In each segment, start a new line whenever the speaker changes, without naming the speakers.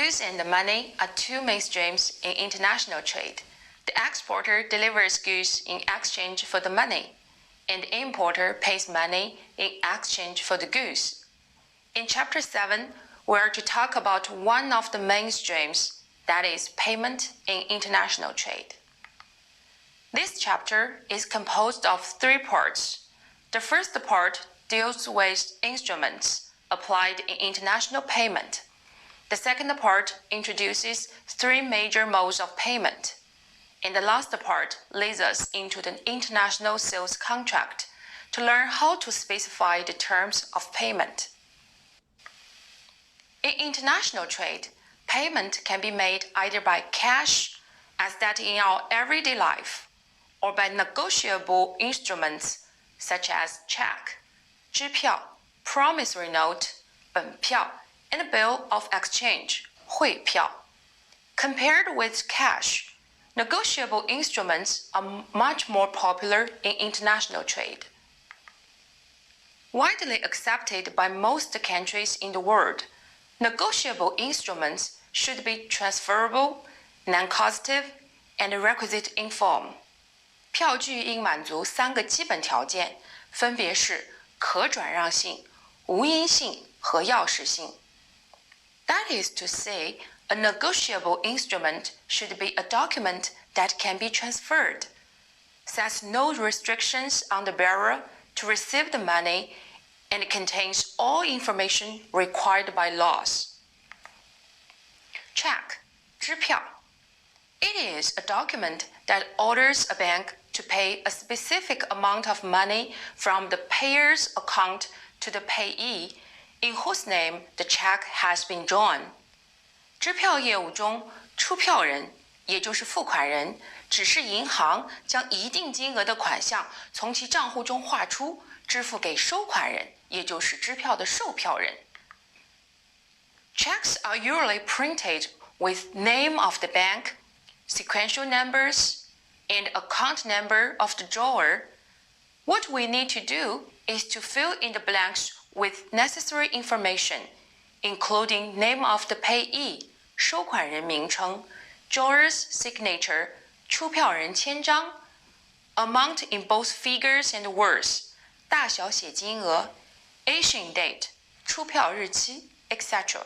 Goods and money are two main streams in international trade. The exporter delivers goods in exchange for the money, and the importer pays money in exchange for the goods. In Chapter 7, we are to talk about one of the main streams, that is payment in international trade. This chapter is composed of three parts. The first part deals with instruments applied in international payment. The second part introduces three major modes of payment. And the last part leads us into the international sales contract to learn how to specify the terms of payment. In international trade, payment can be made either by cash, as that in our everyday life, or by negotiable instruments such as check, 支票, promissory note, 本票, and a bill of exchange, 汇票. Compared with cash, negotiable instruments are much more popular in international trade. Widely accepted by most countries in the world, negotiable instruments should be transferable, non-causative, and requisite in form. 票据应满足三个基本条件，分别是可转让性、无因性和钥匙性。That is to say, a negotiable instrument should be a document that can be transferred, sets no restrictions on the bearer to receive the money, and contains all information required by laws. Check, 支票. It is a document that orders a bank to pay a specific amount of money from the payer's account to the payee, in whose name the check has been drawn. 支票业务中，出票人，也就是付款人，指示银行将一定金额的款项从其账户中划出，支付给收款人，也就是支票的售票人。Checks are usually printed with name of the bank, sequential numbers, and account number of the drawer. What we need to do is to fill in the blanks with necessary information, including name of the payee, 收款人名称, drawer's signature, 出票人签章, amount in both figures and words, 大小写金额, issue date, 出票日期, etc.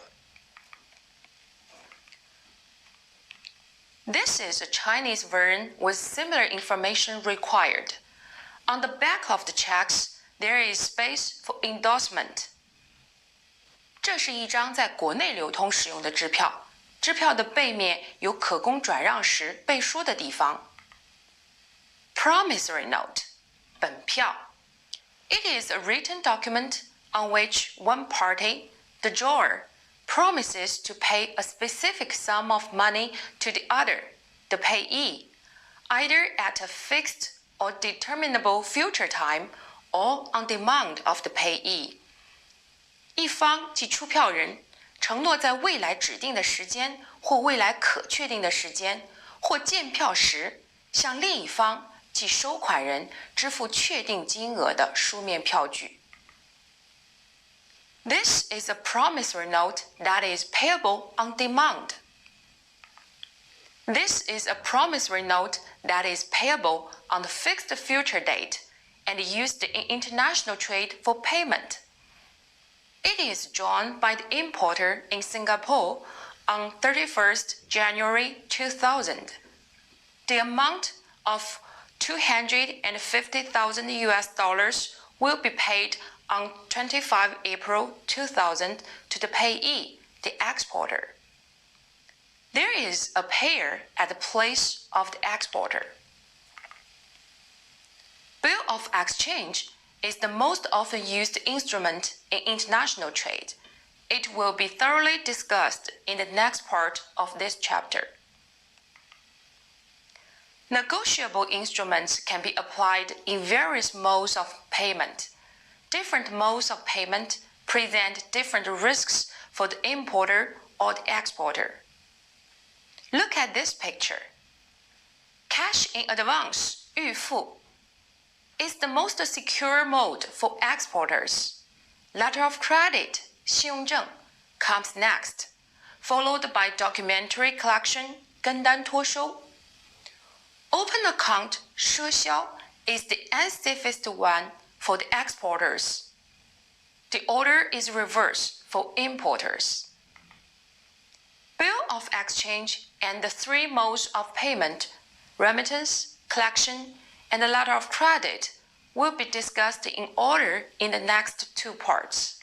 This is a Chinese version with similar information required. On the back of the checks, there is space for endorsement. 这是一张在国内流通使用的支票，支票的背面有可供转让时背书的地方。Promissory note, 本票. It is a written document on which one party, the drawer, promises to pay a specific sum of money to the other, the payee, either at a fixed or determinable future time or on demand of the payee. 一方即出票人承诺在未来指定的时间或未来可确定的时间或见票时，向另一方即收款人支付确定金额的书面票据。This is a promissory note that is payable on demand. This is a promissory note that is payable on the fixed future date and used in international trade for payment. It is drawn by the importer in Singapore on 31st January 2000. The amount of $250,000 US will be paid on 25 April 2000 to the payee, the exporter. There is a payer at the place of the exporter. Bill of exchange is the most often used instrument in international trade. It will be thoroughly discussed in the next part of this chapter. Negotiable instruments can be applied in various modes of payment. Different modes of payment present different risks for the importer or the exporter. Look at this picture. Cash in advance, 预付, is the most secure mode for exporters. Letter of credit, 信用证, comes next, followed by documentary collection 跟单托收. Open account 赊销 is the unsafest one for the exporters. The order is reversed for importers. Bill of exchange and the three modes of payment, remittance, collection, and the letter of credit, will be discussed in order in the next two parts.